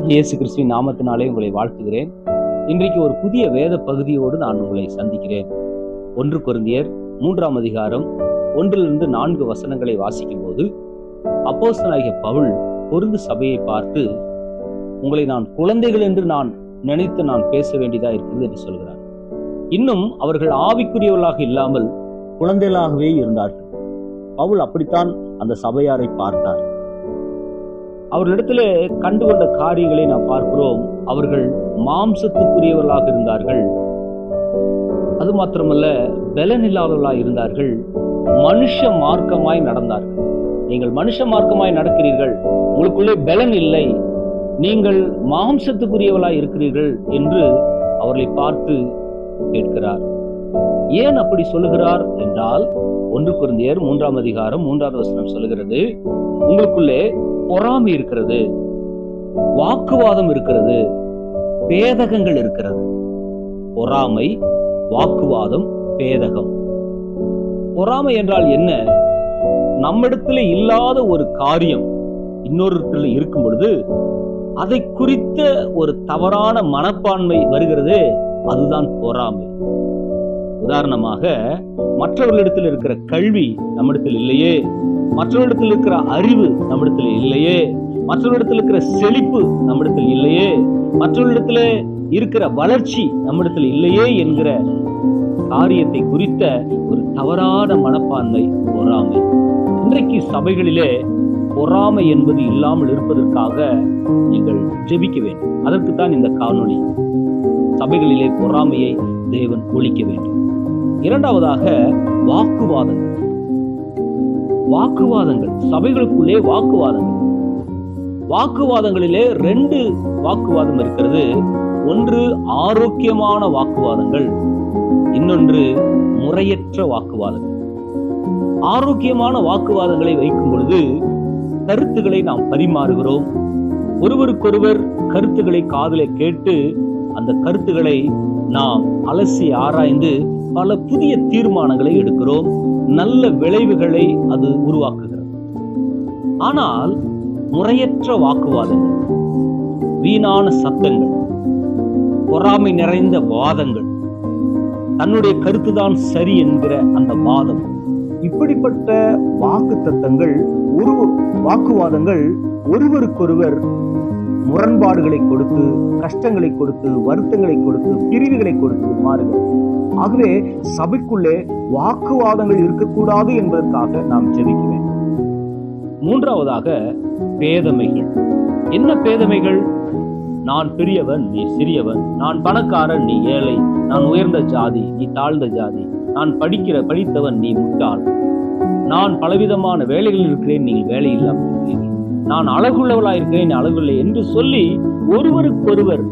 இயேசு கிறிஸ்துவின் நாமத்தினாலே உங்களை வாழ்த்துகிறேன். இன்றைக்கு ஒரு புதிய வேத பகுதியோடு நான் உங்களை சந்திக்கிறேன். 1 கொரிந்தியர் 3ஆம் அதிகாரம் 1-4 வசனங்களை வாசிக்கும் போது அப்போஸ்தலனாகிய பவுல் கொரிந்து சபையை பார்த்து, உங்களை நான் குழந்தைகள் என்று நான் நினைத்து நான் பேச வேண்டியதா இருக்கிறது என்று சொல்கிறார். இன்னும் அவர்கள் ஆவிக்குரியவர்களாக இல்லாமல் குழந்தைகளாகவே இருந்தார்கள். பவுல் அப்படித்தான் அந்த சபையாரை பார்த்தார். அவர்களிடத்துல கண்டுகொண்ட காரியங்களை நாம் பார்க்கிறோம். அவர்கள் மாம்சத்துக்குரியவர்களாக இருந்தார்கள். அது மாத்திரமல்ல, பலன் இல்லாதவர்களாக இருந்தார்கள். மனுஷ மார்க்கமாய் நடந்தார்கள். நீங்கள் மனுஷ மார்க்கமாய் நடக்கிறீர்கள், உங்களுக்குள்ளே பலன் இல்லை, நீங்கள் மாம்சத்துக்குரியவர்களாய் இருக்கிறீர்கள் என்று அவர்களை பார்த்து கேட்கிறார். ஏன் அப்படி சொல்லுகிறார் என்றால், 1 கொரிந்தியர் 3ஆம் அதிகாரம் 3வது வசனம் சொல்லுகிறது, உங்களுக்குள்ளே பொறாமை இருக்கிறது, வாக்குவாதம் இருக்கிறது, பேதகங்கள் இருக்கிறது. பொறாமை, வாக்குவாதம், பேதகம். பொறாமை என்றால் என்ன? நம்மிடத்துல இல்லாத ஒரு காரியம் இன்னொரு இருக்கும் பொழுது அதை குறித்த ஒரு தவறான மனப்பான்மை வருகிறது, அதுதான் பொறாமை. உதாரணமாக, மற்றவர்களிடத்தில் இருக்கிற கல்வி நம்மிடத்தில் இல்லையே, மற்றவரிடத்தில் இருக்கிற அறிவு நம்மிடத்தில் இல்லையே, மற்றவரிடத்தில் இருக்கிற செழிப்பு நம்மிடத்தில் இல்லையே, மற்றவரிடத்துல இருக்கிற வளர்ச்சி நம்மிடத்தில் இல்லையே என்கிற காரியத்தை குறித்த ஒரு தவறான மனப்பான்மை பொறாமை. இன்றைக்கு சபைகளிலே பொறாமை என்பது இல்லாமல் இருப்பதற்காக நீங்கள் ஜெபிக்க வேண்டும். அதற்குத்தான் இந்த காணொளி. சபைகளிலே பொறாமையை தேவன் ஒழிக்க வேண்டும். இரண்டாவதாக, வாக்குவாதங்கள். வாக்குவாதங்கள், சபைகளுக்குள்ளே வாக்குவாதங்கள். வாக்குவாதங்களிலே 2 வாக்குவாதம் இருக்கிறது. ஒன்று ஆரோக்கியமான வாக்குவாதங்கள், இன்னொன்று முறையற்ற வாக்குவாதங்கள். ஆரோக்கியமான வாக்குவாதங்களை வைக்கும் பொழுது கருத்துக்களை நாம் பரிமாறுகிறோம். ஒருவருக்கொருவர் கருத்துக்களை காதிலே கேட்டு அந்த கருத்துக்களை நாம் அலசி ஆராய்ந்து பல புதிய தீர்மானங்களை எடுக்கிறோம். நல்ல விளைவுகளை அது உருவாக்குகிறது. ஆனால் முறையற்ற வாக்குவாதங்கள், வீணான சத்தங்கள், பொறாமை நிறைந்த வாதங்கள், தன்னுடைய கருத்துதான் சரி என்கிற அந்த வாதம், இப்படிப்பட்ட வாக்குவாதங்கள் ஒருவருக்கொருவர் முரண்பாடுகளை கொடுத்து, கஷ்டங்களை கொடுத்து, வருத்தங்களை கொடுத்து, பிரிவுகளை கொடுத்து மாறுகிறது. ஆகவே சபைக்குள்ளே வாக்குவாதங்கள் இருக்கக்கூடாது என்பதற்காக நாம் ஜெபிக்க வேண்டும். மூன்றாவதாக, பேதமைகள். என்ன பேதமைகள்? நான் பெரியவன், நீ சிறியவன், நான் பணக்காரன், நீ ஏழை, நான் உயர்ந்த ஜாதி, நீ தாழ்ந்த ஜாதி, நான் படித்தவன், நீ முட்டாள், நான் பலவிதமான வேலைகளில் இருக்கிறேன், நீ வேலை இல்லாமல் இருக்கிறீர்கள், நான் அழகுள்ளவளாக இருக்கிறேன், நீ அழகுள்ள என்று சொல்லி ஒருவருக்கொருவர்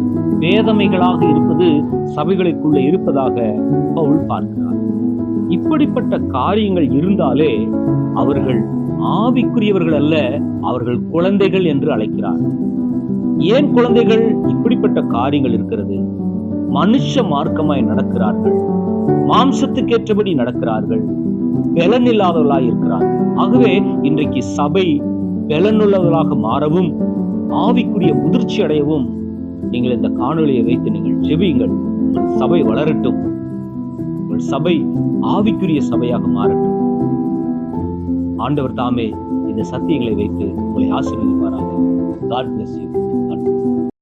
வேதமைகளாக இருப்பது சபைகளுக்குள்ளே இருப்பதாக பவுல் பார்க்கிறார். இப்படிப்பட்ட காரியங்கள் இருந்தாலே அவர்கள் ஆவிக்குரியவர்கள் அல்ல, அவர்கள் குழந்தைகள் என்று அழைக்கிறார். ஏன் குழந்தைகள்? இப்படிப்பட்ட காரியங்கள் இருக்கிறது. மனுஷ மார்க்கமாய் நடக்கிறார்கள், மாம்சத்துக்கேற்றபடி நடக்கிறார்கள், பலன் இல்லாதவர்களாய் இருக்கிறார்கள். ஆகவே இன்றைக்கு சபை பலனுள்ளவர்களாக மாறவும் ஆவிக்குரிய முதிர்ச்சி அடையவும் நீங்கள் இந்த காணொளியை வைத்து நீங்கள் ஜெபியுங்கள். உங்கள் சபை வளரட்டும், உங்கள் சபை ஆவிக்குரிய சபையாக மாறட்டும். ஆண்டவர் தாமே இந்த சத்தியங்களை வைத்து உங்களை ஆசீர்வதிப்பாராக. God bless you.